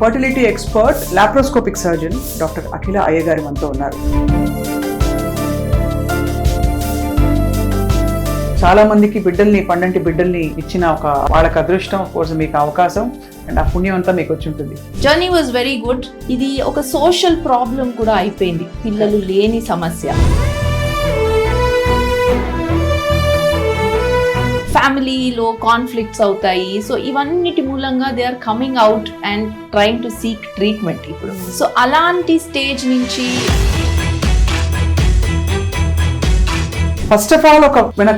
Fertility expert laparoscopic surgeon doctor Akhila Ayya గారు మనతో ఉన్నారు. చాలా మందికి పండంటి బిడ్డల్ని ఇచ్చిన ఒక వాళ్ళకి అదృష్టం, కోర్స్ మీకు అవకాశం అండ్ ఆ పుణ్యం అంతా మీకు వచ్చి ఉంటుంది. Journey was very good. ఇది ఒక సోషల్ ప్రాబ్లం కూడా అయిపోయింది, పిల్లలు లేని సమస్య. ఫ్యామిలీలో కాన్ఫ్లిక్ట్స్ అవుతాయి. సో ఇవన్నిటి మూలంగా they are coming out and trying to seek treatment ఇప్పుడు. సో అలాంటి స్టేజ్ నుంచి first of all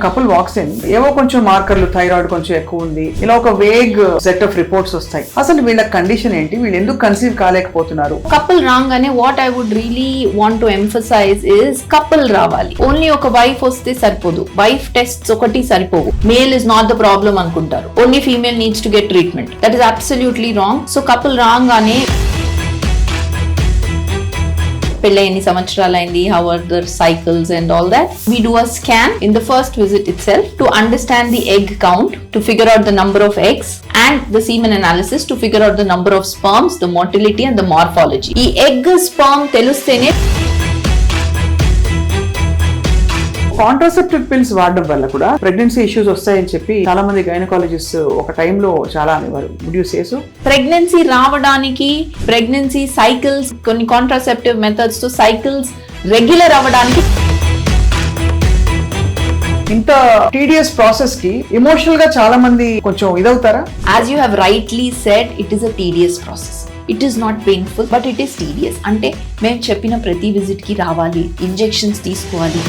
couple walks in, ఏవో కొంచెం మార్కర్లు, థైరాయిడ్ కొంచెం ఎక్కువ ఉంది, ఇలా ఒక వేగ్ సెట్ ఆఫ్ రిపోర్ట్స్ వస్తాయి. అసలు వీళ్ళ కండిషన్ ఏంటి, వీళ్ళు ఎందుకు కన్సీవ్ కాలేకపోతున్నారు? కపుల్ రాగానే what I would really want to emphasize is couple రావాలి. ఓన్లీ ఒక వైఫ్ వస్తే సరిపోదు, వైఫ్ టెస్ట్స్ ఒకటి సరిపోవు. Male is not the problem అనుకుంటారు, only female needs to get treatment. That is absolutely wrong. So couple రాగానే పెళ్ళి ఎన్ని సంవత్సరాలు అయింది, how are their cycles and all that. We do a scan in the first visit itself to understand the egg count, to figure out the number of eggs, and the semen analysis to figure out the number of sperms, the motility and the morphology. ఈ egg sperm తెలుస్తేనే contraceptive pills వాడడం వల్ల కూడా pregnancy issues వస్తాయని చెప్పి చాలా మంది gynaecologist ఒక టైంలో చాలా అనేవారు. Would you say so? Pregnancy రావడానికి, ప్రెగ్నెన్సీ సైకిల్స్, కొన్ని కాంట్రాసెప్టివ్ మెథడ్స్ తో సైకిల్స్ రెగ్యులర్ అవ్వడానికి, ఇంత టీడీఎస్ ప్రాసెస్ కి ఎమోషనల్ గా చాలా మంది కొంచెం ఇదవుతారా? As you have rightly said, it is a tedious process. It is not painful but it is tedious. అంటే మేము చెప్పిన ప్రతి విజిట్ కి రావాలి, ఇంజెక్షన్స్ తీసుకోవాలి.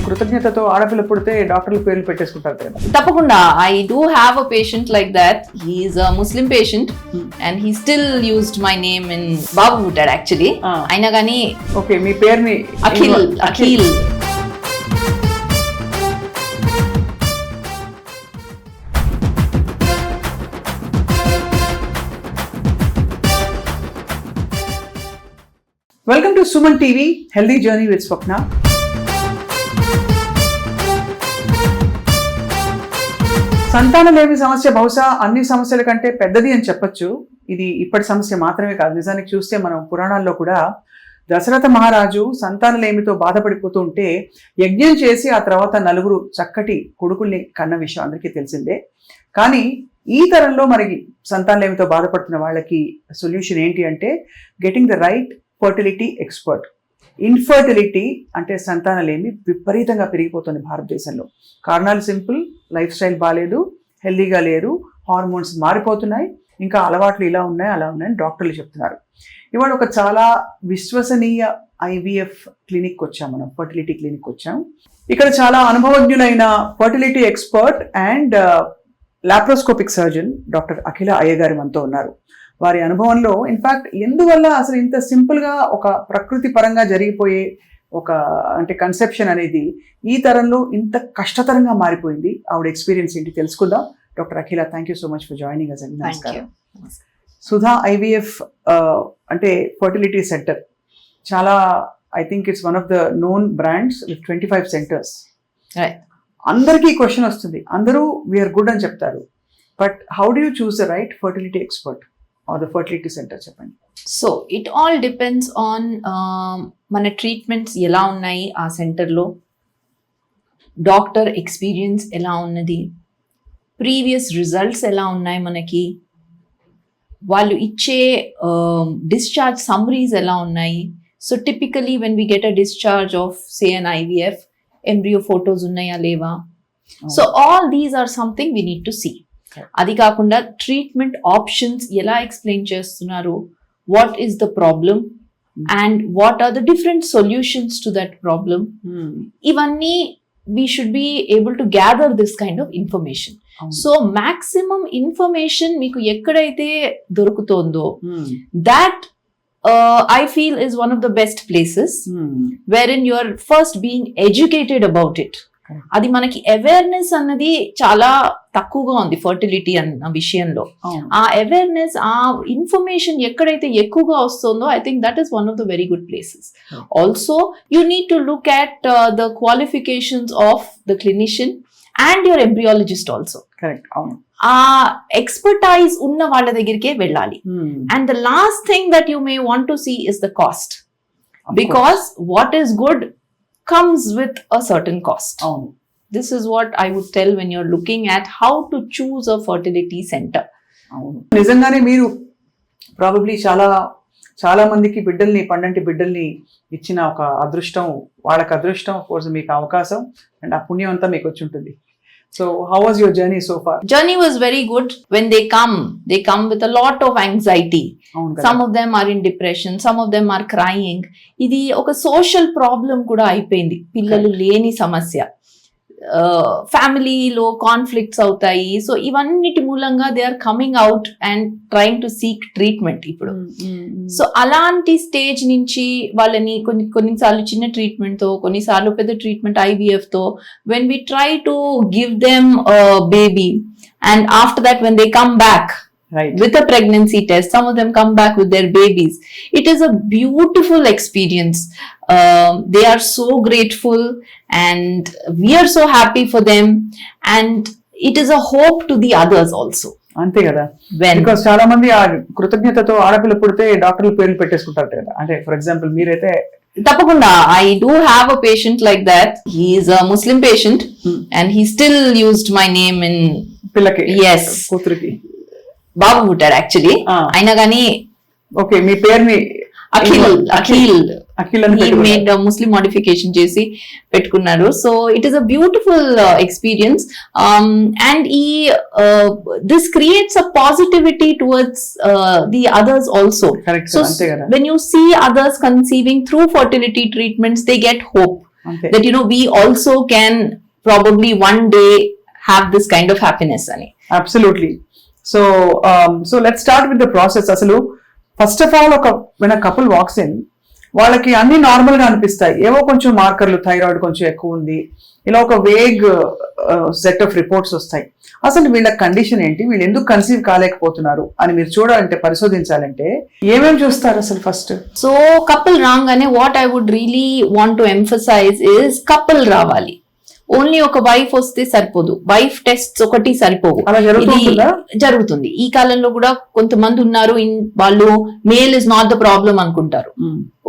కృతజ్ఞతతో ఆడపిల్ల పుడితే డాక్టర్లు పేర్లు పెట్టేసుకుంటారు కదా. తప్పకుండా. I do have a patient like that. He is a Muslim patient and he still used my name in బాబు పుట్టాడు యాక్చువల్లీ. అయినా కానీ ఓకే, మీ పేరుని Akhil. Welcome to Suman TV healthy journey with Swapna. సంతానలేమి సమస్య బహుశా అన్ని సమస్యల కంటే పెద్దది అని చెప్పొచ్చు. ఇది ఇప్పటి సమస్య మాత్రమే కాదు, నిజానికి చూస్తే మనం పురాణాల్లో కూడా దశరథ మహారాజు సంతానలేమితో బాధపడిపోతూ ఉంటే యజ్ఞం చేసి ఆ తర్వాత 4 చక్కటి కొడుకుల్ని కన్న విషయం అందరికీ తెలిసిందే. కానీ ఈ తరంలో మనకి సంతానలేమితో బాధపడుతున్న వాళ్ళకి సొల్యూషన్ ఏంటి అంటే getting the right fertility expert. Infertility అంటే సంతానలేమి విపరీతంగా పెరిగిపోతుంది భారతదేశంలో. కారణాలు సింపుల్, లైఫ్ స్టైల్ బాగాలేదు, హెల్దీగా లేరు, హార్మోన్స్ మారిపోతున్నాయి, ఇంకా అలవాట్లు ఇలా ఉన్నాయి అలా ఉన్నాయని డాక్టర్లు చెప్తున్నారు. ఇవాళ ఒక చాలా విశ్వసనీయ ఐవీఎఫ్ క్లినిక్ వచ్చాం, మనం ఫర్టిలిటీ క్లినిక్ వచ్చాం. ఇక్కడ చాలా అనుభవజ్ఞులైన fertility expert and laparoscopic surgeon doctor Akhila Ayya గారు మనతో ఉన్నారు. వారి అనుభవంలో ఇన్ఫాక్ట్ ఎందువల్ల అసలు ఇంత సింపుల్గా ఒక ప్రకృతి పరంగా జరిగిపోయే ఒక అంటే కన్సెప్షన్ అనేది ఈ తరంలో ఇంత కష్టతరంగా మారిపోయింది, ఆవిడ ఎక్స్పీరియన్స్ ఏంటి తెలుసుకుందాం. Doctor Akhila, thank you so much for joining us అండి. నమస్కారం. సుధా ఐవీఎఫ్ అంటే ఫర్టిలిటీ సెంటర్, చాలా I think it's one of the known brands with 25 centres. అందరికీ క్వశ్చన్ వస్తుంది, అందరూ వీఆర్ గుడ్ అని చెప్తారు, but how do you choose the right fertility expert or the fertility centre? చెప్పండి. So it all depends on మన treatments ఎలా ఉన్నాయి, ఆ సెంటర్లో డాక్టర్ ఎక్స్పీరియన్స్ ఎలా ఉన్నది, ప్రీవియస్ రిజల్ట్స్ ఎలా ఉన్నాయి, మనకి వాళ్ళు ఇచ్చే డిశ్చార్జ్ సమ్మరీస్ ఎలా ఉన్నాయి. So typically when we get a discharge of say an IVF, embryo photos ఉన్నాయా లేవా. So all these are something we need to see. అది కాకుండా ట్రీట్మెంట్ ఆప్షన్స్ ఎలా ఎక్స్ప్లెయిన్ చేస్తున్నారు, what is the problem and what are the different solutions to that problem. ఇవన్నీ we should be able to gather this kind of information. So maximum information మీకు ఎక్కడైతే దొరుకుతుందో that I feel is one of the best places wherein you are first being educated about it. అది మనకి awareness అన్నది చాలా తక్కువగా ఉంది fertility అన్న విషయంలో. ఆ అవేర్నెస్, ఆ ఇన్ఫర్మేషన్ ఎక్కడైతే ఎక్కువగా వస్తుందో I think that is one of the very good places. Also you need to look at the qualifications of the clinician and your embryologist also. Correct, అవును. ఆ ఎక్స్పర్టైజ్ ఉన్న వాళ్ళ దగ్గరికే వెళ్ళాలి. And the last thing that you may want to see is the cost, because what is good comes with a certain cost. అవును. This is what I would tell when you're looking at how to choose a fertility center. అవును, నిజంగానే మీరు probably చాలా మందికి పండంటి బిడ్డల్ని ఇచ్చిన ఒక అదృష్టం, వాళ్ళకి అదృష్టం, కోర్స్ మీకు అవకాశం అండ్ ఆ పుణ్యం అంతా మీకు వచ్చి ఉంటుంది. So how was your journey so far? Journey was very good. When they come with a lot of anxiety. Some of them are in depression, some of them are crying. ఇది ఒక social problem కూడా అయిపోయింది, పిల్లలు లేని సమస్య. ఫ్యామిలీలో conflicts అవుతాయి. So ఇవన్నిటి మూలంగా they are coming out and trying to seek treatment ఇప్పుడు. సో అలాంటి స్టేజ్ నుంచి వాళ్ళని కొన్నిసార్లు చిన్న ట్రీట్మెంట్ తో, కొన్నిసార్లు పెద్ద ట్రీట్మెంట్ IVF తో, when we try to give them a baby and after that when they come back with a pregnancy test, some of them come back with their babies. It is a beautiful experience. They are so grateful and we are so happy for them, and it is a hope to the others also. అంతే కదా, because చాలా మంది ఆ కృతజ్ఞతతో ఆడపిల్ల పుడితే డాక్టర్లు పేర్లు పెట్టేసుకుంటారు కదా. అంటే ఫర్ ఎగ్జాంపుల్ మీరైతే తప్పకుండా, I do have a patient like that. He is a Muslim patient and he still used my name in పిల్లకి, yes, కూతురికి బాబు పుట్టాడు యాక్చువల్లీ. అయినా కానీ ఓకే, మీ పేరుని అఖిల్ మేడ్ ముస్లిం మోడిఫికేషన్ చేసి పెట్టుకున్నారు. So it is a beautiful experience and this creates a positivity towards the others also. So when you see others conceiving through fertility treatments, they get hope that we also can probably one day have this kind of happiness ani. Absolutely. So let's start with the process. అసలు first of all when a couple walks in, వాళ్ళకి అన్ని normal గా అనిపిస్తాయి. ఏవో కొంచెం మార్కర్లు, thyroid కొంచెం ఎక్కువ ఉంది, ఇలా ఒక వేగ్ సెట్ ఆఫ్ రిపోర్ట్స్ వస్తాయి. అసలు వీళ్ళ కండిషన్ ఏంటి, వీళ్ళు ఎందుకు కన్సీవ్ కాలేకపోతున్నారు అని మీరు చూడాలంటే, పరిశోధించాలంటే ఏమేమి చూస్తారు అసలు ఫస్ట్? సో కపుల్ రాగానే what I would really want to emphasize is couple రావాలి. ఓన్లీ ఒక వైఫ్ వస్తే సరిపోదు, వైఫ్ టెస్ట్స్ ఒకటి సరిపోవు. జరుగుతుంది ఈ కాలంలో కూడా. కొంతమంది ఉన్నారు వాళ్ళు male is not the problem అనుకుంటారు,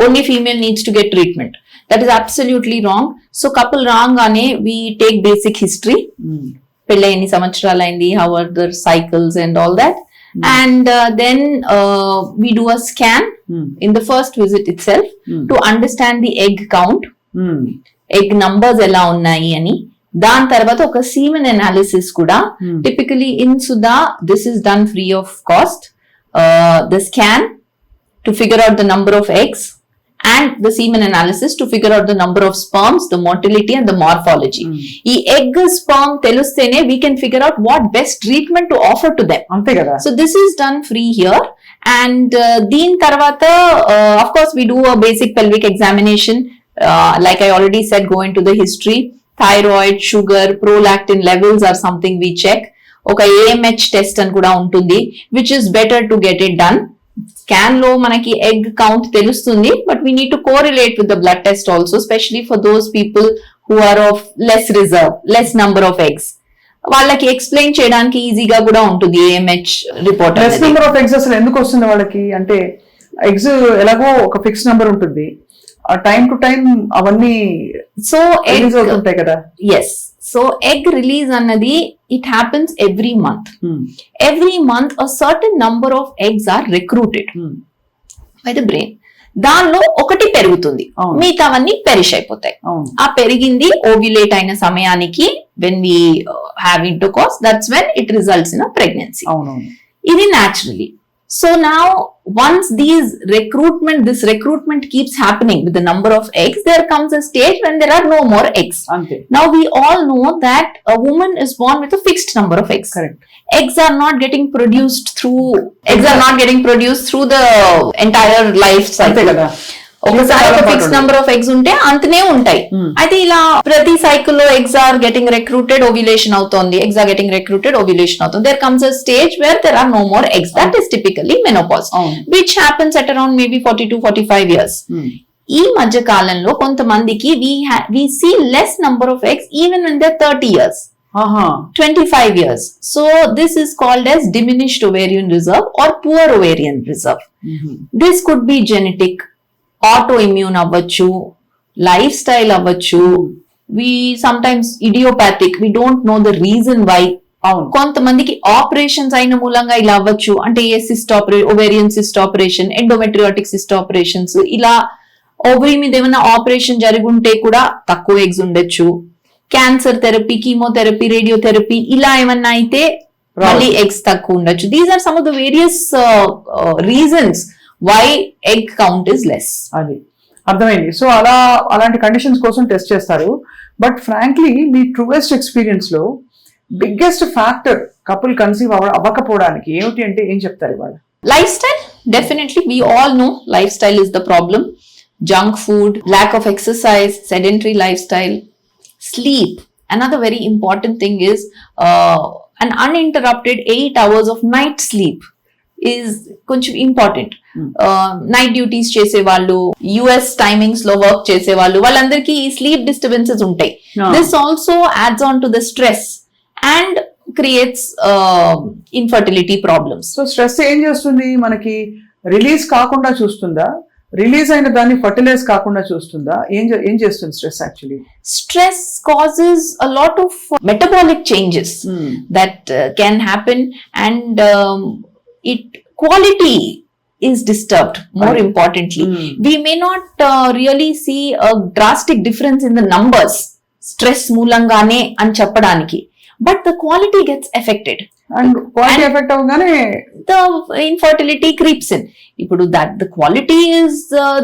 only female needs to get treatment. That is absolutely wrong. So couple రాగానే వీ టేక్ బేసిక్ హిస్టరీ, పెళ్ళి ఎన్ని సంవత్సరాలు అయింది, how are their cycles and all that, and then we do a scan in the first visit itself to understand the egg count, egg numbers ఎలా ఉన్నాయి అని. దాని తర్వాత ఒక సీమెన్ అనాలిసిస్ కూడా. Typically in Sudha this is done free of cost. The scan to figure out the number of eggs and the semen analysis to figure out the number of sperms, the motility and the morphology. ఈ egg sperm తెలిస్తేనే we can figure out what best treatment to offer to them. అంతే కదా. So this is done free here. And దీని తర్వాత of course we do a basic pelvic examination. Like I already said, go into the history. Thyroid, sugar, prolactin levels are something we check. Okay, AMH test అని కూడా ఉంటుంది, which is better to get it done. Scan లో మనకి egg count తెలుస్తుంది, but we need to correlate with the blood test also, especially for those people who are of less reserve, less number of eggs. వాళ్ళకి explain చేయడానికి ఈజీగా కూడా ఉంటుంది AMH report. Less number of eggs అసలు ఎందుకు వస్తుంది వాళ్ళకి అంటే, ఎగ్స్ ఎలాగో ఒక ఫిక్స్ నెంబర్ ఉంటుంది, టైం టు టైం అవన్నీ సో రిలీజ్ అవుతుంటాయి కదా. ఎస్. సో ఎగ్ రిలీజ్ అన్నది it happens every month. Every month a certain number of eggs are recruited by the brain. దానిలో ఒకటి పెరుగుతుంది, మిగతావన్నీ పెరిష్ అయిపోతాయి. ఆ పెరిగింది ఓవ్యులేట్ అయిన సమయానికి when we have intercourse, that's when it results in a pregnancy. ఇది naturally. So now once this recruitment keeps happening with the number of eggs, there comes a stage when there are no more eggs. Now we all know that a woman is born with a fixed number of eggs. Correct. Eggs are not getting produced through the entire life cycle. ఒకసారి ఒక fix number of eggs ఉంటే అంతనే ఉంటాయి. అయితే ఇలా ప్రతి సైకిల్లో eggs are getting recruited, ovulation అవుతుంది, eggs are getting recruited, ovulation అవుతుంది. There comes a stage where there are no more eggs. That is typically menopause, which happens at around maybe 40 to 45 years. ఈ మధ్య కాలంలో కొంతమందికి we see less number of eggs even when they're 30 years. ఆహా 25 years. So this is called as diminished ovarian reserve or poor ovarian reserve. This could be genetic, autoimmune avvachu, lifestyle avvachu. We sometimes idiopathic, we don't know the reason why. అవును కొంతమందికి operations అయిన మూలంగా ఇలా అవ్వచ్చు. అంటే a cyst ovarian cyst operation, endometriotic cyst operations, ఇలా ovary మీద ఏమైనా ఆపరేషన్ జరిగి ఉంటే కూడా తక్కువ ఎగ్స్ ఉండొచ్చు. క్యాన్సర్ థెరపీ, కీమోథెరపీ, రేడియోథెరపీ ఇలా ఏమన్నా అయితే మళ్ళీ ఎగ్స్ తక్కువ ఉండొచ్చు. These are some of the various reasons why egg count is less. అది అర్థమైంది. సో అలాంటి కండిషన్స్ కోసం టెస్ట్ చేస్తారు. బట్ ఫ్రాంక్లీ మీ ట్రూయెస్ట్ ఎక్స్పీరియన్స్ లో బిగ్గెస్ట్ ఫ్యాక్టర్ కపుల్ కన్సీవ్ అవ్వకపోవడానికి ఏమిటి అంటే ఏం చెప్తారు ఇవాళ? Lifestyle, definitely we all know lifestyle is the problem. Junk food, lack of exercise, sedentary lifestyle, sleep. Another very important thing is an uninterrupted 8 hours of night sleep is కొంచెం important. Night duties చేసే వాళ్ళు, US timings లో work చేసే వాళ్ళు, వాళ్ళందరికీ ఈ sleep disturbances ఉంటాయి. This also ads on to the stress and creates infertility problems. So stress ఏం చేస్తుంది? మనకి రిలీజ్ కాకుండా చూస్తుందా? రిలీజ్ అయిన దాన్ని ఫర్టిలైజ్ కాకుండా చూస్తుందా? ఏం చేస్తుంది stress actually? Stress causes a lot of metabolic changes that can happen, and it quality is disturbed. More importantly, we may not really see a drastic difference in the numbers stress మూలంగానే అని చెప్పడానికి, but the quality gets affected. And quality effect అవగానే the infertility creeps in. Ipudu that the quality is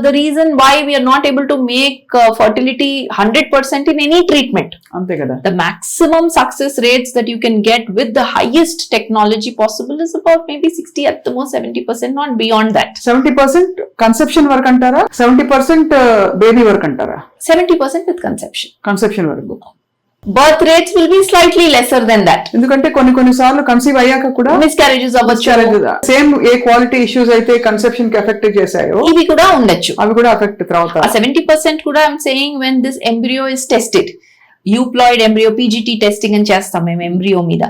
the reason why we are not able to make fertility 100% in any treatment. అంతే కదా. The maximum success rates that you can get with the highest technology possible is about maybe 60, at the most 70%, not beyond that. 70% conception work అంటారా? 70% baby work అంటారా? 70% with conception. Conception వరకు. Birth rates will be slightly lesser than that. ఎందుకంటే కొన్ని సార్లు conceive అయ్యాక కూడా Miscarriages అవ్వచ్చు, same a quality issues అయితే కన్సెప్షన్ కి ఎఫెక్ట్ చేశాయో ఇవి కూడా ఉండొచ్చు. అవి కూడా ఎఫెక్ట్ తర్వాత 70% కూడా I'm saying when this embryo is tested. Euploid embryo PGT testing అని చేస్తాం మేము ఎంబ్రియో మీద.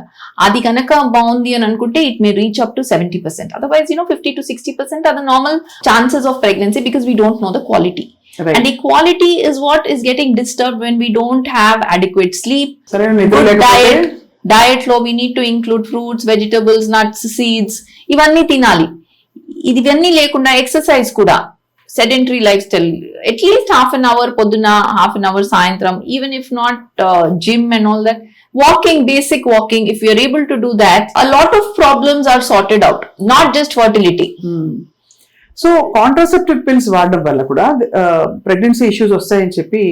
అది కనుక బాగుంది అని అనుకుంటే it may reach up to 70%. Otherwise 50 to 60% are the normal chances of pregnancy because we don't know the quality. Right. And the quality is what is getting disturbed when we don't have adequate sleep, good diet లో we need to include fruits, vegetables, nuts, seeds, ఇవన్నీ తినాలి. ఇవన్నీ లేకుండా exercise కూడా, sedentary lifestyle, at least half an hour పొద్దున, half an hour సాయంత్రం, even if not gym and all that, walking, basic walking, if you are able to do that, a lot of problems are sorted out, not just fertility. So contraceptive pills వాడడం వల్ల కూడా pregnancy issues వస్తాయని చెప్పి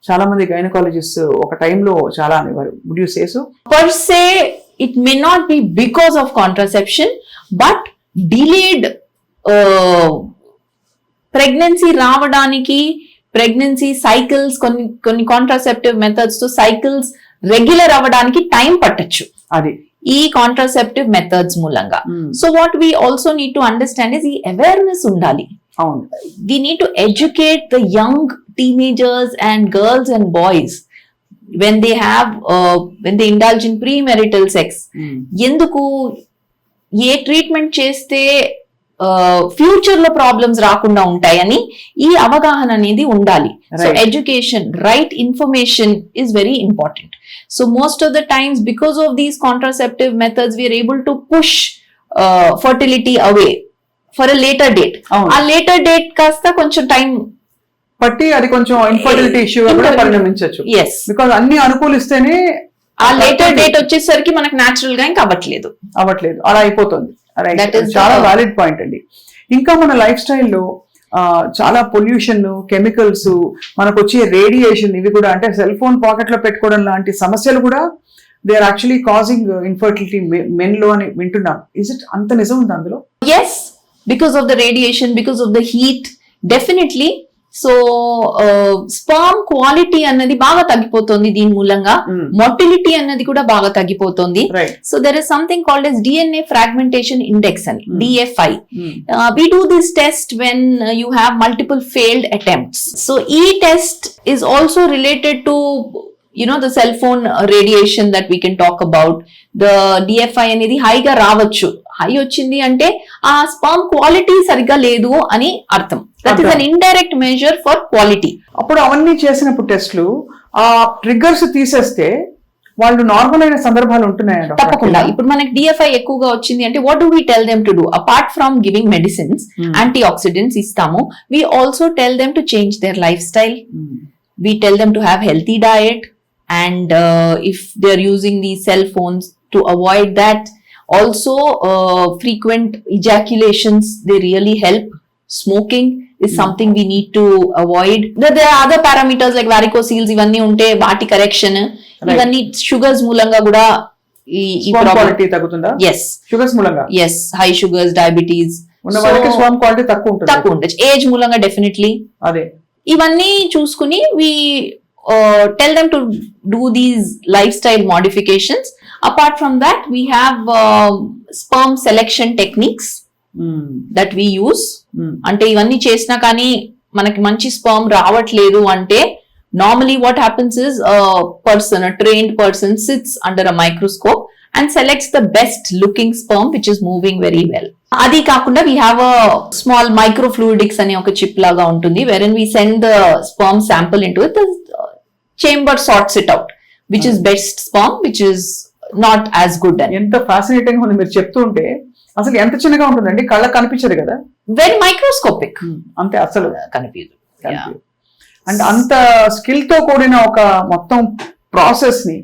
చాలా మంది gynaecologist ఒక టైంలో చాలా అనేవారు. Would you say so? Per se, it may not be because of contraception, but delayed pregnancy రావడానికి, pregnancy cycles, కొన్ని కాంట్రాసెప్టివ్ మెథడ్స్ తో సైకిల్స్ రెగ్యులర్ అవ్వడానికి టైం పట్టొచ్చు అది ఈ కాంట్రాసెప్టివ్ మెథడ్స్ మూలంగా. So what we also need to understand is ఈ awareness ఉండాలి. అవును, we need to educate the young teenagers and girls and boys when they have when they indulge in premarital sex. ఎందుకు, ఏ treatment చేస్తే future లో problems రాకుండా ఉంటాయని ఈ అవగాహన అనేది ఉండాలి. So education, right information is very important. So most of the times, because of these contraceptive methods, we are able to push fertility away for a later date. A later date kasta koncham time పట్టి అది కొంచెం infertility issue కూడా పరిణమించవచ్చు. Yes, because అన్ని అనుకూలిస్తేనే ఆ later date వచ్చేసరికి మనకు natural గా ఇంకా అవ్వట్లేదు, అలా అయిపోతుంది. చాలా వ్యాలిడ్ పాయింట్ అండి. ఇంకా మన లైఫ్ స్టైల్లో చాలా పొల్యూషన్, కెమికల్స్, మనకు వచ్చే రేడియేషన్, ఇవి కూడా అంటే సెల్ ఫోన్ పాకెట్ లో పెట్టుకోవడం లాంటి సమస్యలు కూడా they are actually causing infertility men లో అని వింటున్నాం. ఇస్ ఇట్ అంత నిజం ఉంది అందులో? Yes, because of the radiation, because of the heat, definitely. So sperm quality అన్నది బాగా తగ్గిపోతుంది దీని మూలంగా. మొటిలిటీ అన్నది కూడా బాగా తగ్గిపోతుంది. So there is something called as DNA fragmentation index అని, DFI. We do this test when you have multiple failed attempts. So ఈ test is also related to the cell phone radiation that we can talk about, the DFI అనేది హైగా రావచ్చు. High వచ్చింది అంటే ఆ sperm quality సరిగ్గా లేదు అని అర్థం. That is an indirect measure for quality. అప్పుడు అవన్నీ చేసినప్పుడు టెస్ట్లు ఆ ట్రిగ్గర్స్ తీసేస్తే వాళ్ళు నార్మల్ అయిన సందర్భాలు ఉంటున్నాయి. తప్పకుండా. ఇప్పుడు మనకి డిఎఫ్ఐ ఎక్కువగా వచ్చింది అంటే what do we tell them to do? Apart from giving medicines, antioxidants ఇస్తాము, we also tell them to change their lifestyle. We tell them to have healthy diet, and if they're using these cell phones, to avoid that. Also, frequent ejaculations, they really help. Smoking is something we need to avoid. There are other parameters like varicocele, ivanni unte vaati correction. Ivanni sugars మూలంగా కూడా ఈ quality తగ్గుతుందా? yes, sugars మూలంగా, yes, high sugars, diabetes ఉన్న వాళ్ళకి sperm quality తక్కువ ఉంటుంది. Age మూలంగా డెఫినెట్లీ అదే. ఇవన్నీ చూసుకుని we tell them to do these lifestyle modifications. Apart from that, we have sperm selection techniques that we use. అంటే ఇవన్నీ చేసినా కానీ మనకి మంచి స్పర్మ్ రావట్లేదు అంటే normally what happens is a trained person sits under a microscope and selects the best looking sperm which is moving very well. అది కాకుండా we have a small microfluidics అనే ఒక చిప్ లాగా ఉంటుంది, wherein we send the sperm sample into it. The chamber sorts it out which is best sperm, which is not as good. ఎంత fascinating ఉంది మీరు చెప్తుంటే. అసలు ఎంత చిన్నగా ఉంటుందండి, కళ్ళకు కనిపించదు కదా, very microscopic. అంతే, అసలు కనిపించదు. అంటే అంత స్కిల్ తో కూడిన ఒక మొత్తం ప్రాసెస్ ని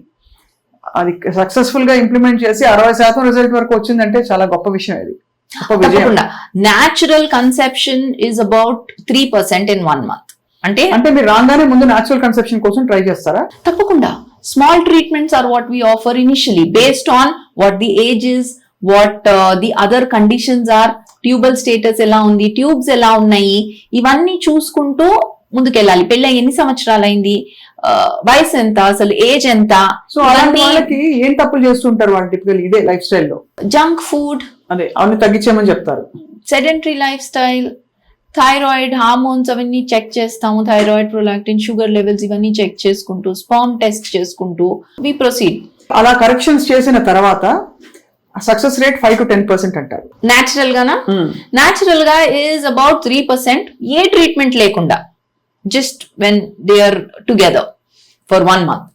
అది సక్సెస్ఫుల్ గా ఇంప్లిమెంట్ చేసి 60% రిజల్ట్ వరకు వచ్చిందంటే చాలా గొప్ప విషయం. ఇది తప్పకుండా. Natural conception is about 3% in 1 month. అంటే మీరు రాగానే ముందు న్యాచురల్ కన్సెప్షన్ కోసం ట్రై చేస్తారా? తప్పకుండా. Small treatments are what we offer initially based on what the age is, what the other conditions are, tubal status ఎలా ఉంది, ట్యూబ్స్ ఎలా ఉన్నాయి, ఇవన్నీ చూసుకుంటూ ముందుకెళ్ళాలి. పెళ్ళి ఎన్ని సంవత్సరాలు అయింది, వయసు ఎంత, అసలు ఏజ్ ఎంత. సో వాళ్ళకి ఏం తప్పులు చేస్తుంటారు వాళ్ళు టిపికల్ ఇదే లైఫ్ స్టైల్లో? జంక్ ఫుడ్, అదే అవన్నీ తగ్గించేమని చెప్తారు. Sedentary life style, thyroid hormones అవన్నీ చెక్ చేస్తాము, థైరాయిడ్, ప్రొలాక్టిన్, షుగర్ లెవెల్స్ ఇవన్నీ చెక్ చేసుకుంటూ, స్పర్మ్ టెస్ట్ చేసుకుంటూ వి ప్రొసీడ్. అలా కరెక్షన్స్ చేసిన తర్వాత సక్సెస్ రేట్ 5 to 10% అంటారు. నేచురల్ గానా? నేచురల్ గా ఈజ్ అబౌట్ 3%. ఏ ట్రీట్మెంట్ లేకుండా, just when they are together for 1 month.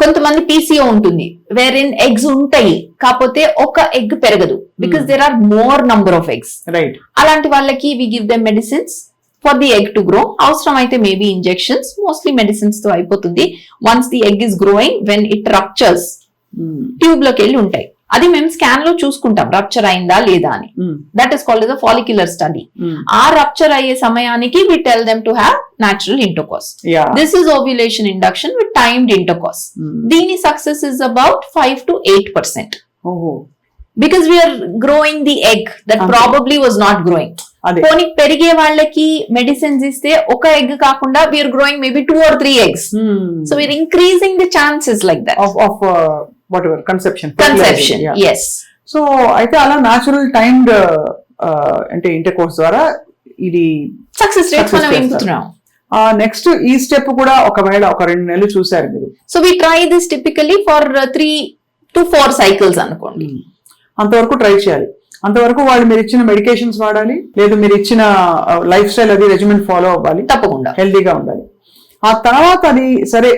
కొంతమంది పీసీఓ ఉంటుంది, వేర్ ఇన్ ఎగ్స్ ఉంటాయి కాకపోతే ఒక ఎగ్ పెరగదు, because there are more number of eggs. Right. అలాంటి వాళ్ళకి we give them medicines for the egg to grow. అవసరం అయితే మేబీ ఇంజెక్షన్స్, మోస్ట్లీ మెడిసిన్స్ తో అయిపోతుంది. Once the egg is growing, when it ruptures, tube లోకి వెళ్ళి ఉంటాయి, అది మేము స్కాన్ లో చూసుకుంటాం రప్చర్ అయిందా లేదా అని. That is called as follicular study. ఆ రప్చర్ అయ్యే సమయానికి we tell them to have natural intercourse. This is ovulation induction with timed intercourse. దీని success is about 5 to 8%. Because we're growing the egg that probably was not growing. పోనీ పెరిగే వాళ్ళకి medicines ఇస్తే ఒక egg కాకుండా we're growing maybe 2 or 3 eggs. So we're increasing the chances like that of whatever conception. Yes. So అయితే అలా natural timed అంటే intercourse ద్వారా ఇది సక్సెస్ రేట్ మనం ఇంపుతున్నాం. నెక్స్ట్ ఈ స్టెప్ కూడా ఒకవేళ ఒక 2 నెలలు చూసారు మీరు, so we try this typically for 3 to 4 cycles అనుకోండి. అంతవరకు ట్రై చేయాలి. అంతవరకు వాళ్ళు మీరు ఇచ్చిన మెడికేషన్స్ వాడాలి, లేదు మీరు ఇచ్చిన లైఫ్ స్టైల్ అది రెజిమెంట్ ఫాలో అవ్వాలి, తప్పకుండా హెల్దీగా ఉండాలి. ఆ తర్వాత అది సరే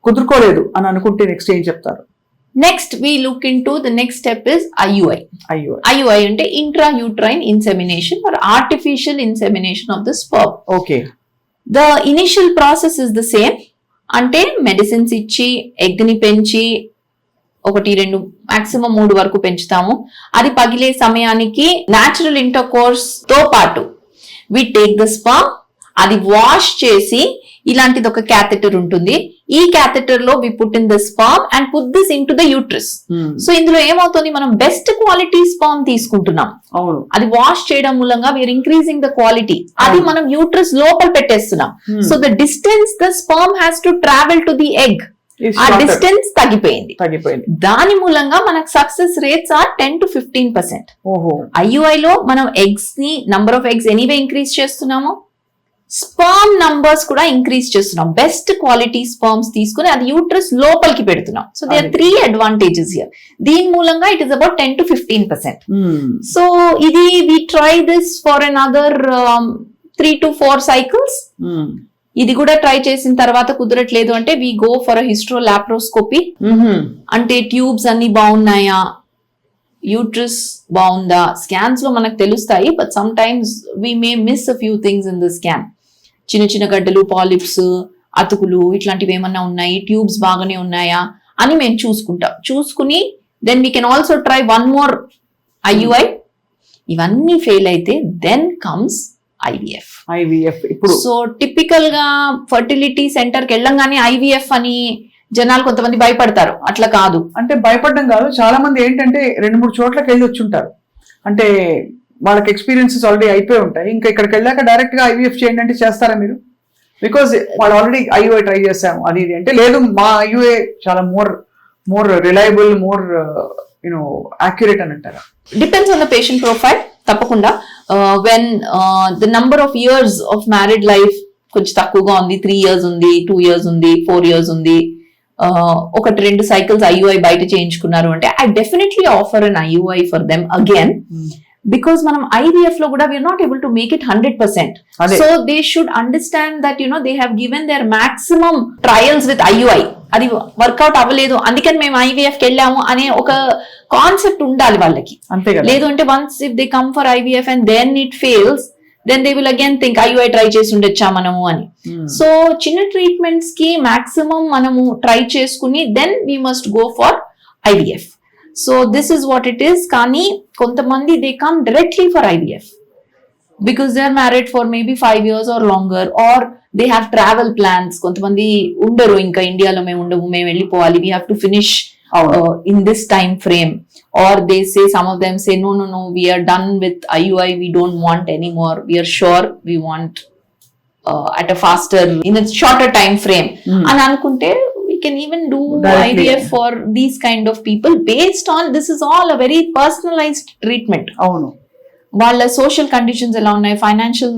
కుదురుకోలేదు అని అనుకుంటే నెక్స్ట్ ఏం చెప్తారు? Next we look into the next step is IUI. IUI అంటే intrauterine insemination or artificial insemination of the sperm. Okay. The initial process is the same. అంటే మెడిసిన్స్ ఇచ్చి ఎగ్ ని పెంచి 1-2 మాక్సిమం 3 వరకు పెంచుతాము. అది పగిలే సమయానికి న్యాచురల్ ఇంటర్కోర్స్ తో పాటు we take the sperm, అది వాష్ చేసి ఇలాంటిది ఒక క్యాథెటర్ ఉంటుంది. ఈ క్యాథెటర్ లో we put in the sperm and put this into the uterus. So ఇందులో ఏమవుతుంది, మనం బెస్ట్ క్వాలిటీ స్పర్మ్ తీసుకుంటున్నాం. అది వాష్ చేయడం మూలంగా వీఆర్ ఇంక్రీజింగ్ ద క్వాలిటీ. అది మనం యూట్రస్ లోపల పెట్టేస్తున్నాం. So the distance the sperm has to travel to the egg, ఆ డిస్టెన్స్ తగ్గిపోయింది. దాని మూలంగా మనకు success rates are 10 to 15%. IUI లో మనం ఎగ్స్ ని number of eggs anyway increase చేస్తున్నాము, స్పర్మ్ నంబర్స్ కూడా ఇంక్రీజ్ చేస్తున్నాం. బెస్ట్ క్వాలిటీ స్పర్మ్స్ తీసుకుని అది యూట్రస్ లోపలికి పెడుతున్నాం. So they are 3 advantages here. దీని మూలంగా it is about 10 to 15%. So ఇది we try this for another 3 to 4 cycles. ఇది కూడా ట్రై చేసిన తర్వాత కుదరట్లేదు అంటే వి గో ఫర్ హిస్ట్రో లాప్రోస్కోపీ. అంటే ట్యూబ్స్ అన్ని బాగున్నాయా, యూట్రస్ బాగుందా, స్కాన్స్ లో మనకు తెలుస్తాయి. But some times we may miss a few things in the scan. చిన్న చిన్న గడ్డలు, పాలిప్స్, అతుకులు ఇట్లాంటివి ఏమన్నా ఉన్నాయి, ట్యూబ్స్ బాగానే ఉన్నాయా అని మేము చూసుకుని then we can also try one more IUI. ఇవన్నీ ఫెయిల్ అయితే దెన్ కమ్స్ IVF. ఇప్పుడు సో టిపికల్ గా ఫర్టిలిటీ సెంటర్ కి వెళ్ళంగానే IVF అని జనాలు కొంతమంది భయపడతారు. అట్లా కాదు. అంటే భయపడడం కాదు, చాలా మంది ఏంటంటే 2-3 చోట్లకి వెళ్ళి వచ్చి ఉంటారు. అంటే వాళ్ళకి ఎక్స్పీరియన్సెస్ ఆల్రెడీ అయిపోయి ఉంటాయి. ఇంకా ఇక్కడికి వెళ్ళాక డైరెక్ట్ గా IVF చేయండి అంటే చేస్తారా మీరు? బికాజ్ వాళ్ళు ఆల్రెడీ IUI ట్రై చేసాము అది ఇది అంటే, లేదు మా IUI చాలా మోర్ రిలయబుల్, మోర్ యాక్యురేట్ అని అంటారా? Depends on the patient profile. తప్పకుండా when the number of years of married life కొంచెం తక్కువగా ఉంది, 3 years ఉంది, 2 years ఉంది, 4 years ఉంది, 1-2 cycles IUI బయట చేయించుకున్నారు అంటే I definitely offer an IUI for them again. Because మనం IVF లో కూడా we are not able to make it 100%. So they should understand that they have given their maximum trials with IUI. అది work out అవ్వలేదు అందుకని మేము IVF కి వెళ్ళాము అనే ఒక కాన్సెప్ట్ ఉండాలి వాళ్ళకి. లేదు అంటే once if they come for IVF and then it fails, then they will again think IUI try చేసి ఉండొచ్చా మనము అని. సో చిన్న ట్రీట్మెంట్స్ కి మాక్సిమం మనము ట్రై చేసుకుని then we must go for IVF. So this is what it is. కానీ కొంతమంది they come directly for IVF because they are married for maybe 5 years or longer, or they have travel plans. కొంతమంది ఉండరు, ఇంకా ఇండియాలో మేము ఉండము, మేము వెళ్ళిపోవాలి, we have to finish in this time frame, or they say, some of them say no, we are done with IUI, we don't want anymore, we are sure we want at a faster, in a shorter time frame. And anukunte we can even do directly IVF for these kind of people based on, this is all a very personalized treatment. avunu వాళ్ళ social conditions ఎలా ఉన్నాయి, financial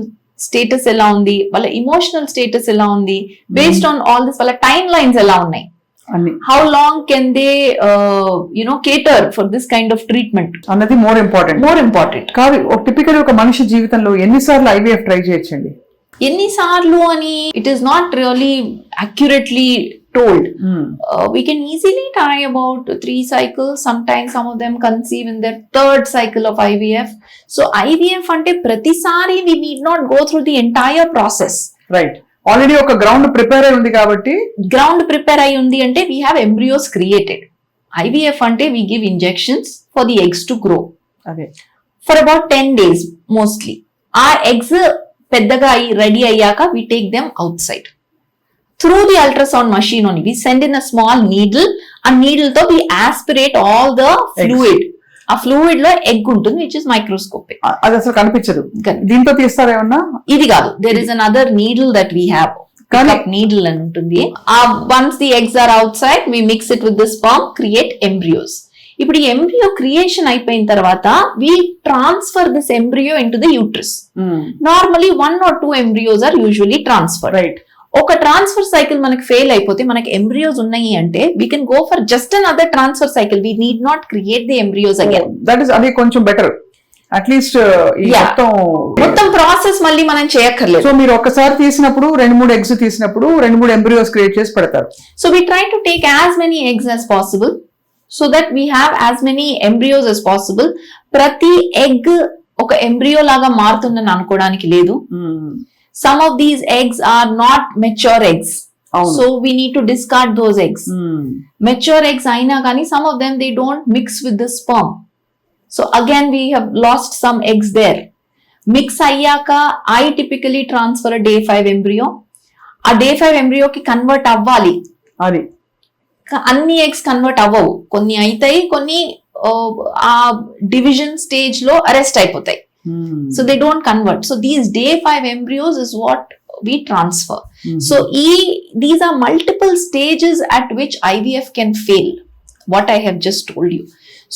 status ఎలా ఉంది, వాళ్ళ emotional status ఎలా ఉంది, based on all this వాళ్ళ time lines ఎలా ఉన్నాయి, how long can they cater for this kind of treatment అన్నది మోర్ ఇంపార్టెంట్ కాదు. టిపికల్ ఒక మనిషి జీవితంలో ఎన్నిసార్లు IVF ట్రై చేయొచ్చండి? ఎన్నిసార్లు అని it is not really accurately told. We can easily try about 3 cycles. Sometimes some of them conceive in their 3rd cycle of IVF. So IVF ante pratisari we need not go through the entire process. Right. Already ఒక ground prepare అయి ఉంది కాబట్టి, ground prepare అయి ఉంది అంటే we have embryos created. IVF అంటే we give injections for the eggs to grow. అదే for about 10 days mostly. ఆ ఎగ్స్ పెద్దగా రెడీ అయ్యాక we take them out side through the ultrasound machine only. We send in a small needle. ఆ needle తో we aspirate all the fluid. ఆ fluid లో egg ఉంటుంది which is microscopic. అది అసలు కనిపించదు. దీంతో తీస్తారా ఏమన్నా? ఇది కాదు, there is another needle that we have. Needle అని ఉంటుంది. Once the eggs are outside we mix it with the sperm, create embryos. ఇప్పుడు ఈ ఎంబ్రియో క్రియేషన్ అయిపోయిన తర్వాత we transfer this embryo into the uterus. Normally 1 or 2 embryos ఆర్ usually transfer. Right. ఒక transfer cycle మనకి fail అయిపోతే, మనకి embryos ఉన్నాయి అంటే we can go for just another transfer cycle. We need not create the embryos again. That is అది కొంచెం better. At least మొత్తం ప్రాసెస్ మళ్ళీ మనం చేయక్కర్లేదు. సో మీరు ఒక్కసారి తీసినప్పుడు 2-3 eggs తీసినప్పుడు 2-3 embryos క్రియేట్ చేసి పెడతారు. So we try to take as many eggs as possible so that we have as many embryos as possible. ప్రతి ఎగ్ ఒక ఎంబ్రియో లాగా మారుతుందని అనుకోవడానికి లేదు. Some of these eggs are not mature eggs. So we need to discard those eggs. Mature eggs aina kani some of them they don't mix with the sperm. So again we have lost some eggs there. Mix ayyaka I typically transfer a day 5 embryo. A day 5 embryo ki convert avvali. Adi అన్ని eggs convert అవ్వవు. కొన్ని అయితాయి, కొన్ని ఆ division stage లో arrest అయిపోతాయి. So they don't convert. So these day 5 embryos is what we transfer. So these are multiple stages at which IVF can fail. What I have just told you.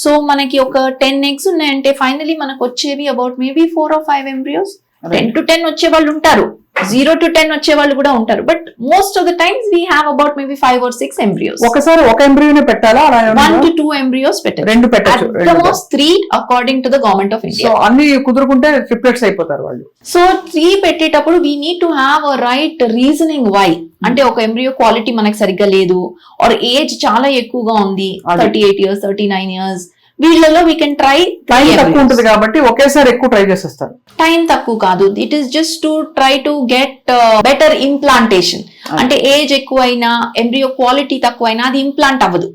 So manaki oka 10 eggs unnayante finally manaku వచ్చేవి about maybe 4 or 5 embryos. 10 to 10 వచ్చే వాళ్ళు ఉంటారు. 0 to 10 వచ్చే వాళ్ళు కూడా ఉంటారు. But most of the times we have about maybe 5 or 6 embryos. ఒకసారి ఒక ఎంబ్రియోనే పెట్టాలా? 1 to 2 embryos పెట్టచ్చు. 2 పెట్టచ్చు. At the most 3 according to the government of India. So అన్ని కుదురుకుంటే ట్రిప్లెట్స్ అయిపోతారు వాళ్ళు. సో 3 పెట్టేటప్పుడు we need to have a right reasoning why. అంటే ఒక ఎంబ్రియో క్వాలిటీ మనకు సరిగ్గా లేదు, ఆర్ ఏజ్ చాలా ఎక్కువగా ఉంది, 38 years 39 years, వీళ్ళలో వీ కెన్ ట్రై. టైం తక్కువ ఉంటుంది కాబట్టి ఒకేసారి ఎక్కువ ట్రై చేసేస్తారు. టైం తక్కువ కాదు, it is just to try to get better implantation. అంటే ఏజ్ ఎక్కువైనా ఎంబ్రియో క్వాలిటీ తక్కువైనా అది ఇంప్లాంట్ అవ్వదు.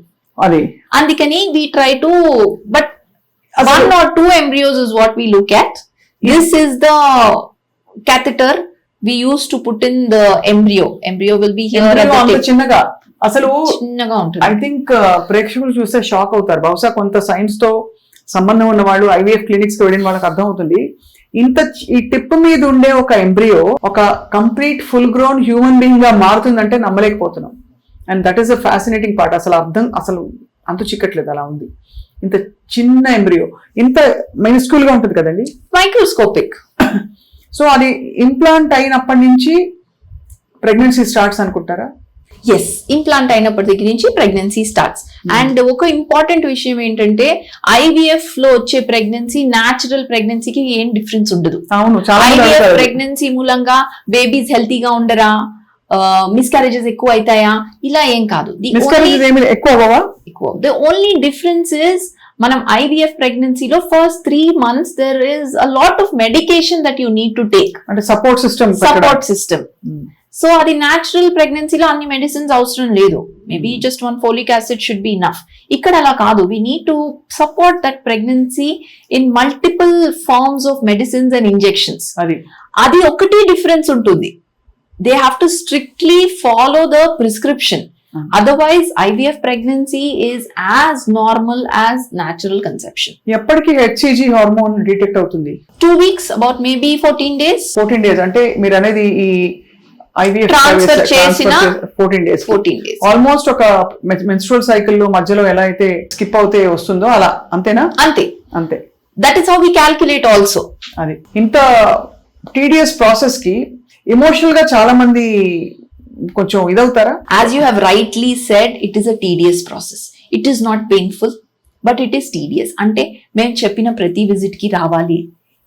అది అందుకని we try to, but 1 or 2 embryos is what we look at. This is the catheter we use to put in the embryo. Embryo will be here at the tip. చిన్నగా అసలు చిన్నగా ఉంటుంది. I think ప్రేక్షకులు చూస్తే shock అవుతారు. బహుశా కొంత science తో సంబంధం ఉన్న వాళ్ళు IVF క్లినిక్స్ కి వెళ్ళిన వాళ్ళకి అర్థం అవుతుంది. ఈ టిప్ మీద ఉండే ఒక ఎంబ్రియో ఒక complete full grown human being గా మారుతుందంటే నమ్మలేకపోతున్నాం. And that is a fascinating part. అసలు అంతు చిక్కట్లేదు, అలా ఉంది. ఇంత చిన్న ఎంబ్రియో ఇంత మైన్స్క్యూల్ గా ఉంటుంది కదండి, మైక్రోస్కోపిక్. సో అది ఇంప్లాంట్ అయినప్పటి నుంచి ప్రెగ్నెన్సీ స్టార్ట్స్ అనుకుంటారా? ఎస్, ఇంప్లాంట్ అయినప్పటి దగ్గర నుంచి ప్రెగ్నెన్సీ స్టార్ట్స్. అండ్ ఒక ఇంపార్టెంట్ విషయం ఏంటంటే IVF లో వచ్చే ప్రెగ్నెన్సీ న్యాచురల్ ప్రెగ్నెన్సీకి ఏం డిఫరెన్స్ ఉండదు. అవును, చాలా IVF ప్రెగ్నెన్సీ మూలంగా బేబీస్ హెల్తీగా ఉండరా, మిస్క్యారేజెస్ ఎక్కువ అవుతాయా, ఇలా ఏం కాదు. ద ఓన్లీ డిఫరెన్స్ ఇస్ మనం IVF ప్రెగ్నెన్సీలో first 3 months there is a lot of medication that you need to take. అంటే సపోర్ట్ సిస్టమ్. సో అది న్యాచురల్ ప్రెగ్నెన్సీలో అన్ని మెడిసిన్స్ అవసరం లేదు. Maybe just 1 folic acid should be enough. ఇక్కడ అలా కాదు, we need to support that pregnancy in multiple forms of medicines and injections. అది ఒకటి డిఫరెన్స్ ఉంటుంది. They have to strictly follow the prescription. Otherwise, IVF pregnancy is as normal as natural conception. ఎప్పటికి HCG hormone detect అవుతుంది? 2 weeks, about maybe 14 days. 14 days అంటే మీరు అనేది ఈ IVF transfer చేసిన 14 days. ఆల్మోస్ట్ ఒక మెన్స్ట్రువల్ సైకిల్ లో మధ్యలో ఎలా అయితే స్కిప్ అవుతే వస్తుందో అలా, అంతేనా? అంతే. That is how we calculate also. అది ఇంత టీడీఎస్ ప్రాసెస్ కి ఎమోషనల్ గా చాలా మంది కొంచెం ఇదవుతారా? As you have rightly said, it is a tedious process. It is not painful, but it is tedious. అంటే మేము చెప్పిన ప్రతి విజిట్ కి రావాలి,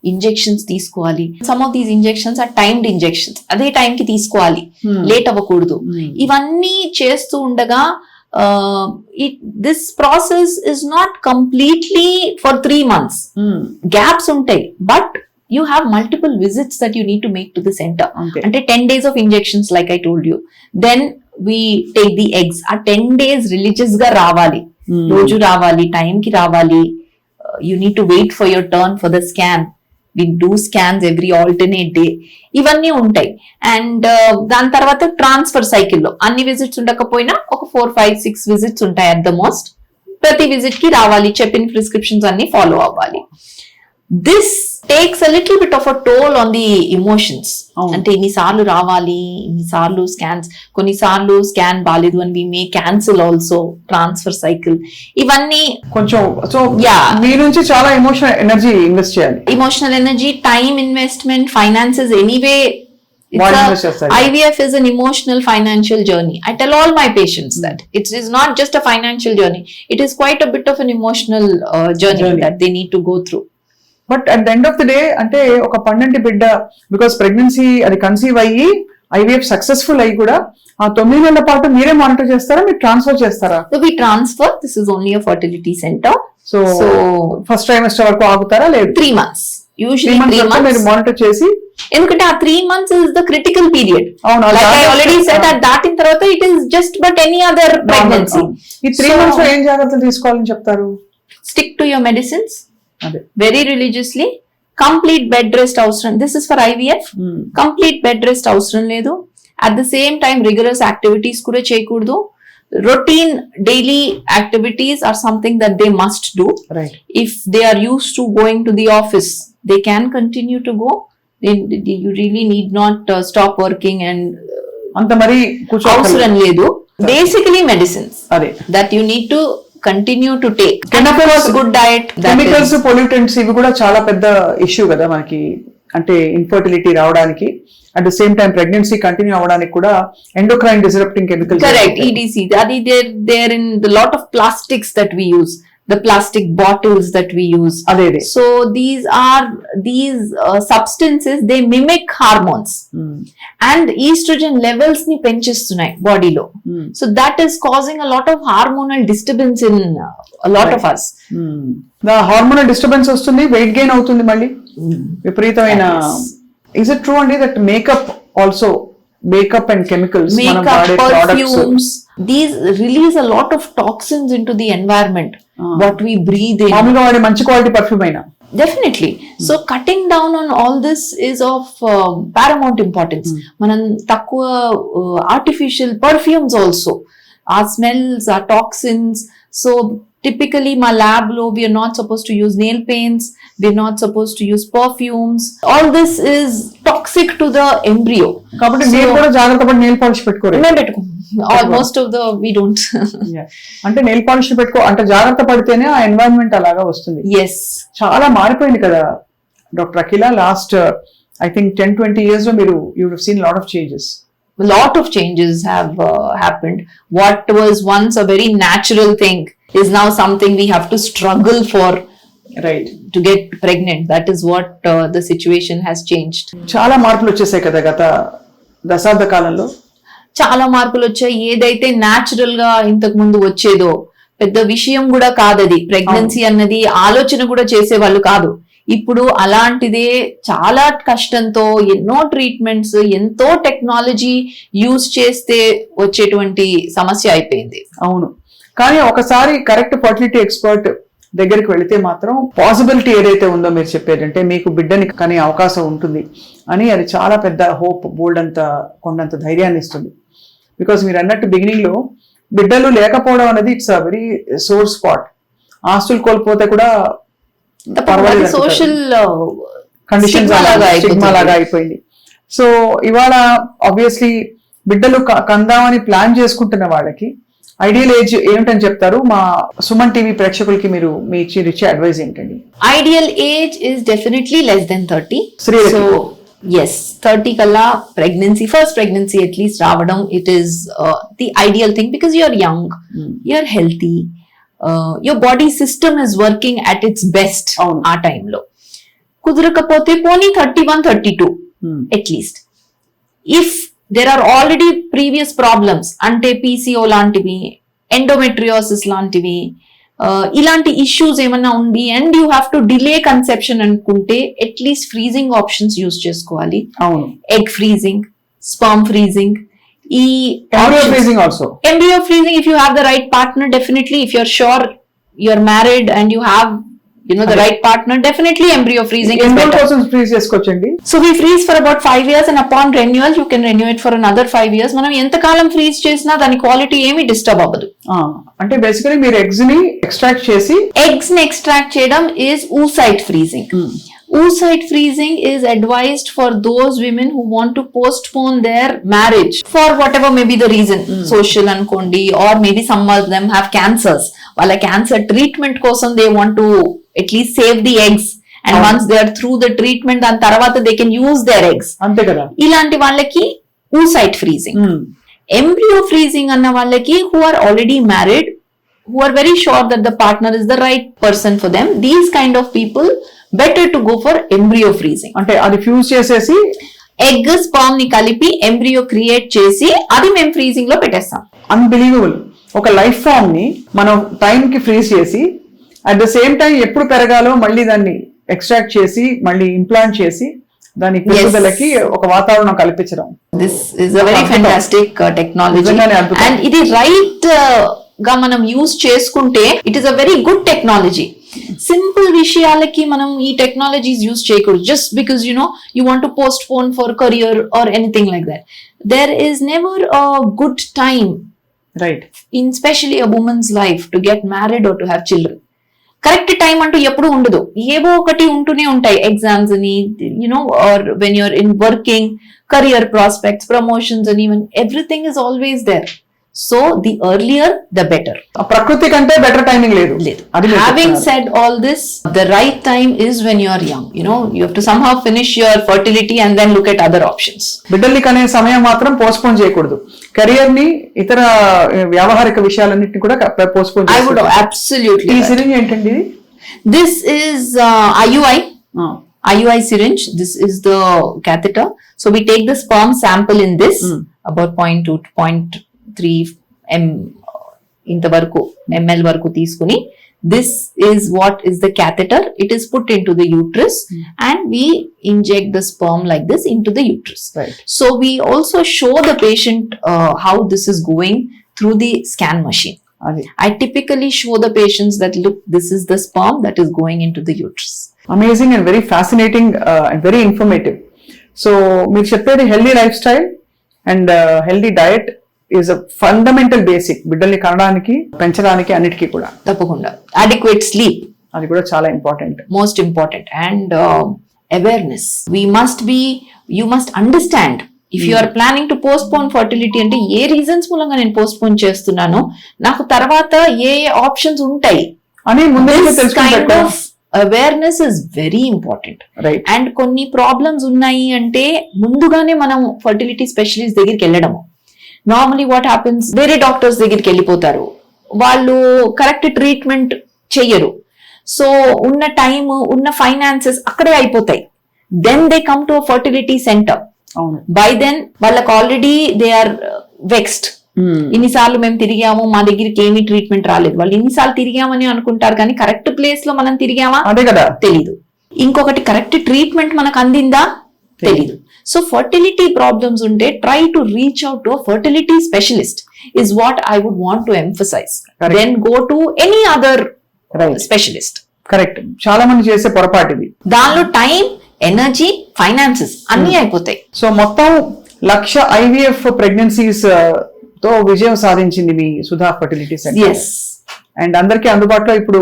ఇంజెక్షన్స్ తీసుకోవాలి. Some of these injections are timed injections, అదే టైం కి తీసుకోవాలి, లేట్ అవ్వకూడదు. ఇవన్నీ చేస్తూ ఉండగా this process is not completely for 3 months. Gaps ఉంటాయి, but you have multiple visits that you need to make to the center. Ante 10 days of injections like I told you. Then we take the eggs. A 10 days religious ga ravali. Roju ravali, time ki ravali. You need to wait for your turn for the scan. We do scans every alternate day. ఇవన్నీ ఉంటాయి. And దాని తర్వాత transfer సైకిల్లో అన్ని visits ఉండకపోయినా ఒక 4, 5, 6 visits ఉంటాయి at the most. ప్రతి visit కి రావాలి, చెప్పిన ప్రిస్క్రిప్షన్స్ అన్ని ఫాలో అవ్వాలి. This takes a little bit of a toll on the emotions. అంటే ఇన్నిసార్లు రావాలి, ఇన్నిసార్లు స్కాన్స్, కొన్నిసార్లు స్కాన్ బాలేదు అని we may cancel also transfer cycle. ఇవన్నీ కొంచెం సో మీ నుంచి చాలా ఎమోషనల్ ఎనర్జీ ఇన్వెస్ట్ చేయాలి. Emotional energy, time investment, finances. Anyway IVF is an emotional financial journey. I tell all my patients that it is not just a financial journey, it is quite a bit of an emotional journey that they need to go through. But at the end of the day అంటే ఒక పండంటి బిడ్డ, because pregnancy అది conceive అయ్యి IVF successful అయ్యి కూడా ఆ 9 నెలల పాటు మీరే మానిటర్ చేస్తారా, మీరు ట్రాన్స్ఫర్ చేస్తారా? So we transfer. This is only a fertility center. So first trimester వరకు ఆగుతారా? లేదు, 3 months. Usually 3 months మీరు మానిటర్ చేసి, ఎందుకంటే ఆ 3 months is the critical period. Like I already said that దాటిన తర్వాత it is just but any other pregnancy. ఈ 3 months లో ఏం జాగ్రత్తలు తీసుకోవాలని చెప్తారు? Stick to your medicines. Very religiously. Complete bed rest అవసరం. This is for IVF. Complete bed rest అవసరం లేదు. At the same time rigorous activities కూడా చేయకూడదు. Routine daily activities are something that they must do. Right. If they are used to going to the office, they can continue to go. You really need not stop working and అంత మరి అవసరం లేదు. Basically medicines that you need to continue to take. And of course good diet. Chemicals, pollutants ఇవి కూడా చాలా పెద్ద issue కదా మనకి, అంటే ఇన్ఫర్టిలిటీ రావడానికి. At the same time pregnancy continue అవ్వడానికి కూడా endocrine disrupting chemicals. Correct, EDC. They're in the lot of plastics that we use, the plastic bottles that we use. అదే So these substances, they mimic hormones and estrogen levels ni penchestunnai body lo. So that is causing a lot of hormonal disturbance in a lot of us. Hormonal disturbance వస్తుంది, weight gain అవుతుంది మళ్ళీ విపరీతమైన. Is it true అండి that makeup also, makeup and chemicals, Makeup, perfumes, these release a lot of toxins into the environment, what we breathe in. మామూలుగా వాడే మంచి quality perfume అయినా. Definitely. So cutting down on all this is of paramount importance. Manam takkuva artificial perfumes also, our smells, our toxins. So typically my lab lo we are not supposed to use nail paints, we are not supposed to use perfumes. All this is toxic to the embryo. కాబట్టి నేను కూడా జాగ్రత్త పడి nail polish పెట్టుకోరు. Most of the we don't. అంటే nail polish పెట్టుకో అంటే జాగ్రత్త పడితేనే ఆ ఎన్వైరన్మెంట్ అలాగా వస్తుంది. Yes. చాలా మారిపోయింది కదా doctor Akhila, last I think 10-20 years లో మీరు you would seen lot of changes. A lot of changes have happened. What was once a very natural thing is now something we have to struggle for, right, to get pregnant. That is what the situation has changed. చాలా మార్పులు వచ్చేసాయి కదా గత దశాబ్ద కాలంలో. చాలా మార్పులు వచ్చాయి. ఏదైతే న్యాచురల్ గా ఇంతకు ముందు వచ్చేదో పెద్ద విషయం కూడా కాదది. ప్రెగ్నెన్సీ అన్నది ఆలోచన కూడా చేసేవాళ్ళు కాదు. ఇప్పుడు అలాంటిదే చాలా కష్టంతో ఎన్నో ట్రీట్మెంట్స్, ఎంతో టెక్నాలజీ యూజ్ చేస్తే వచ్చేటువంటి సమస్య అయిపోయింది. అవును, కానీ ఒకసారి కరెక్ట్ ఫర్టిలిటీ ఎక్స్పర్ట్ దగ్గరికి వెళితే మాత్రం పాసిబిలిటీ ఏదైతే ఉందో మీరు చెప్పేదంటే మీకు బిడ్డని కనే అవకాశం ఉంటుంది అని, అది చాలా పెద్ద హోప్, బోల్డ్ అంత కొండంత ధైర్యాన్ని ఇస్తుంది. బికాస్ మీరు అన్నట్టు బిగినింగ్ లో బిడ్డలు లేకపోవడం అనేది it's a very sore spot. ఆస్తులు కోల్పోతే కూడా పర్వాలేదు, సోషల్ కండిషన్స్ స్టిగ్మా లాగా అయిపోయింది. సో ఇవాళ ఆబ్వియస్లీ బిడ్డలు కందామని ప్లాన్ చేసుకుంటున్న వాళ్ళకి ఐడియల్ ఏజ్ ఏమిటని చెప్తారు? మా సుమన్ టీవీ ప్రేక్షకులకి మీరు మీ ఇచ్చే అడ్వైజ్ ఏంటండి? Ideal age is definitely less than 30. So yes, 30 kalla pregnancy, first pregnancy at least రావడం, it is the ideal thing because you're young, you're healthy, your body system is working at its best ఆ time లో. కుదరకపోతే పోనీ 31-32 at least. If there are already previous problems అంటే PCO లాంటివి, endometriosis లాంటివి, ఇలాంటి issues ఏమన్నా ఉంది and you have to delay conception అనుకుంటే అట్లీస్ట్ ఫ్రీజింగ్ ఆప్షన్స్ యూజ్ చేసుకోవాలి. అవును, ఎగ్ ఫ్రీజింగ్, స్పర్మ్ ఫ్రీజింగ్, ఈ embryo freezing if you have the right partner, definitely. If you're sure you're married and you have the right partner, definitely embryo freezing is better. freeze చేసుకోవచ్చండి. So we freeze for about 5 years and upon renewal you can renew it for another 5 years. మనం ఎంత కాలం freeze చేసినా దాని quality ఏమీ disturb అవ్వదు. అంటే basically మీరు eggs ని ఎక్స్ట్రాక్ట్ చేసి, ఎగ్స్ ని ఎక్స్ట్రాక్ట్ చేయడం is oocyte freezing. Oocyte freezing is advised for those women who want to postpone their marriage for whatever may be the reason, social అనుకోండి, or maybe some of them have cancers. వాళ్ళ cancer treatment కోసం they want to at least save the eggs, and once they are through the treatment దాని తర్వాత they can use their eggs. అంతే కదా. ఇలాంటి వాళ్ళకి oocyte freezing. Embryo freezing అన్న వాళ్ళకి who are already married, who are very sure that the partner is the right person for them, these kind of people better to go for embryo freezing. అంటే అది fuse చేసేసి egg sperm ని కలిపి embryo create చేసి అది మేము freezing లో పెట్టేస్తాం. అన్బిలీవబుల్. ఒక లైఫ్ ఫామ్ ని మనం టైం కి ఫ్రీజ్ చేసి అట్ ద సేమ్ టైం ఎప్పుడు పెరగాలో మళ్ళీ దాన్ని ఎక్స్ట్రాక్ట్ చేసి మళ్ళీ ఇంప్లాంట్ చేసి దాని పెరుగుదలకి ఒక వాతావరణం కల్పించడం. This is a very fantastic technology and ఇది రైట్ గా మనం యూజ్ చేసుకుంటే it is a very good technology. Simple విషయాలకి మనం ఈ టెక్నాలజీస్ యూజ్ చేయకూడదు just because you want to postpone for career or anything like that. There is never a good time, right, in specially a women's life to get married or to have children. Correct time అంటూ ఎప్పుడు ఉండదు, ఏవో ఒకటి ఉంటూనే ఉంటాయి. Exams అని, or when you're in working, career prospects, promotions, and even everything is always there. So the earlier, the better. ఆ ప్రకృతి కంటే బెటర్ టైమింగ్ లేదు. అది మీరు Having చెప్తున్నారు. said all this, the right time is when you are young. You know, you have to somehow finish your fertility and then look at other options. బిడ్డల్ని కనే సమయం మాత్రం పోస్ట్పోన్ చేయకూడదు. కెరియర్ ని ఇతర వ్యావహారిక విషయాలన్నింటినీ కూడా పోస్ట్పోన్ I would absolutely. ఈ that. సిరింజ్ ఏంటండి ఇది? This is IUI. IUI syringe. This is the catheter. So we take the sperm sample in this, about 0.2 to 0.3 ml వరకు తీసుకుని, this is what is the catheter. It is put into the uterus and we inject the sperm like this into the uterus. Right. So we also show the patient how this is going through the scan machine. అది I typically show the patients that look, this is the sperm that is going into the uterus. Amazing and very fascinating and very informative. So మీరు చెప్పేది healthy life style and healthy diet is a fundamental basic బిడ్డల్ని కనడానికి పెంచడానికి అన్నిటికీ కూడా. తప్పకుండా. Adequate sleep, అది కూడా చాలా important. most important, and awareness. You must understand. If you are planning to postpone fertility అంటే ఏ రీజన్స్ మూలంగా నేను పోస్ట్పోన్ చేస్తున్నాను, నాకు తర్వాత ఏ ఆప్షన్స్ ఉంటాయి అని ముందే This kind తెలుసుకుంటే of awareness is very important. రైట్. అండ్ కొన్ని ప్రాబ్లమ్స్ ఉన్నాయి అంటే ముందుగానే మనం ఫర్టిలిటీ స్పెషలిస్ట్ దగ్గరికి వెళ్ళడము. నార్మలీ వాట్ హ్యాపెన్స్, వేరే డాక్టర్స్ దగ్గరికి వెళ్ళిపోతారు, వాళ్ళు కరెక్ట్ ట్రీట్మెంట్ చెయ్యరు. సో ఉన్న టైం, ఉన్న ఫైనాన్సెస్ అక్కడే అయిపోతాయి. Then they come to fertility centre. అవును. బై దెన్ వాళ్ళకి ఆల్రెడీ దే ఆర్ వెక్స్డ్. ఇన్నిసార్లు మేము తిరిగాము, మా దగ్గరికి ఏమీ ట్రీట్మెంట్ రాలేదు. వాళ్ళు ఇన్నిసార్లు తిరిగామని అనుకుంటారు, కానీ కరెక్ట్ ప్లేస్ లో మనం తిరిగామా అదే కదా తెలీదు. ఇంకొకటి, కరెక్ట్ ట్రీట్మెంట్ మనకు అందిందా తెలీదు. సో ఫర్టిలిటీ ప్రాబ్లమ్స్ ఉంటే try to reach out to fertility specialist is what I would want to emphasise. Correct. Then go to any other right. Specialist. Correct. చాలా మంది చేసే పొరపాటు ఇది. దానిలో టైం, ఎనర్జీ, ఫైనాన్సెస్ అన్ని అయిపోతాయి. సో మొత్తం 1,00,000 IVF ప్రెగ్నెన్సీస్ తో విజయం సాధించింది మీ Sudha fertility centre. Yes. And అందరికీ అందుబాటులో ఇప్పుడు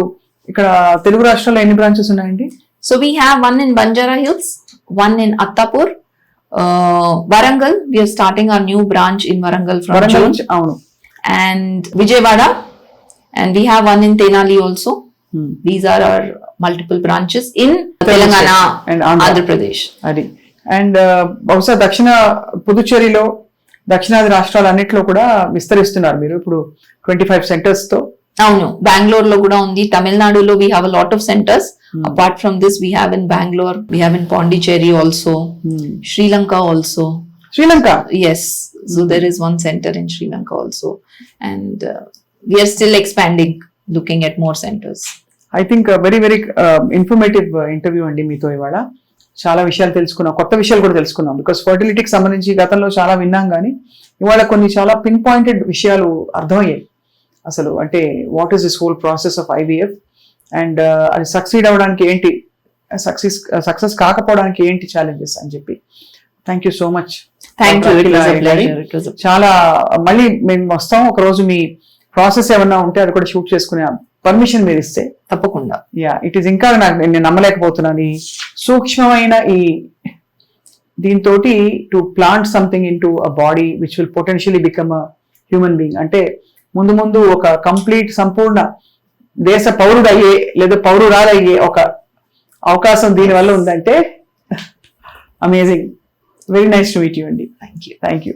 ఇక్కడ తెలుగు రాష్ట్రాల్లో ఎన్ని బ్రాంచెస్ ఉన్నాయండి? So we have one in Banjara Hills, one in Attapur, Warangal. We are starting our new branch in Warangal from Warangal June, నుంచి. అవును. and Vijayawada, and we have one in Tenali also. Hmm. These are our multiple branches in Telangana and and Andhra. Andhra Pradesh. అది. And బహుశా పుదుచ్చేరిలో దక్షిణాది రాష్ట్రాలన్నిట్లో కూడా విస్తరిస్తున్నారు మీరు ఇప్పుడు 25 centres తో. అవును, బెంగళూరు లో కూడా ఉంది. తమిళనాడులో we have a lot of centers. Apart from this, we have in Bangalore, we have in Pondicherry also, Sri Lanka also. Sri Lanka. Yes, so there is one center in Sri Lanka also, and we are still expanding, looking at more centers. I think very very informative interview అండి మీతో ఇవాళ. చాలా విషయాలు తెలుసుకున్నాం, కొత్త విషయాలు కూడా తెలుసుకున్నాం. బికాస్ ఫర్టిలిటీకి సంబంధించి గతంలో చాలా విన్నాం, కానీ ఇవాళ కొన్ని చాలా పిన్ పాయింటెడ్ విషయాలు అర్థమయ్యాయి. అసలు అంటే what is this whole process of IVF and అది సక్సీడ్ అవ్వడానికి ఏంటి, సక్సెస్ కాకపోవడానికి ఏంటి ఛాలెంజెస్ అని చెప్పి. Thank you so much. Thank you. It was a pleasure. It was a చాలా మళ్ళీ మేము వస్తాం ఒక రోజు, మీ ప్రాసెస్ ఏమన్నా ఉంటే అది కూడా షూట్ చేసుకునే పర్మిషన్ మీరు ఇస్తే. తప్పకుండా. Yeah, it is. ఇంకా నేను నమ్మలేకపోతున్నాను ఈ సూక్ష్మమైన ఈ దీంతో to plant something in to a body which will potentially become a human being. అంటే ముందు ఒక కంప్లీట్ సంపూర్ణ దేశ పౌరుడు అయ్యే లేదా పౌరురాలయ్యే ఒక అవకాశం దీనివల్ల ఉందంటే amazing. Very nice to meet you అండి. Thank you. Thank you.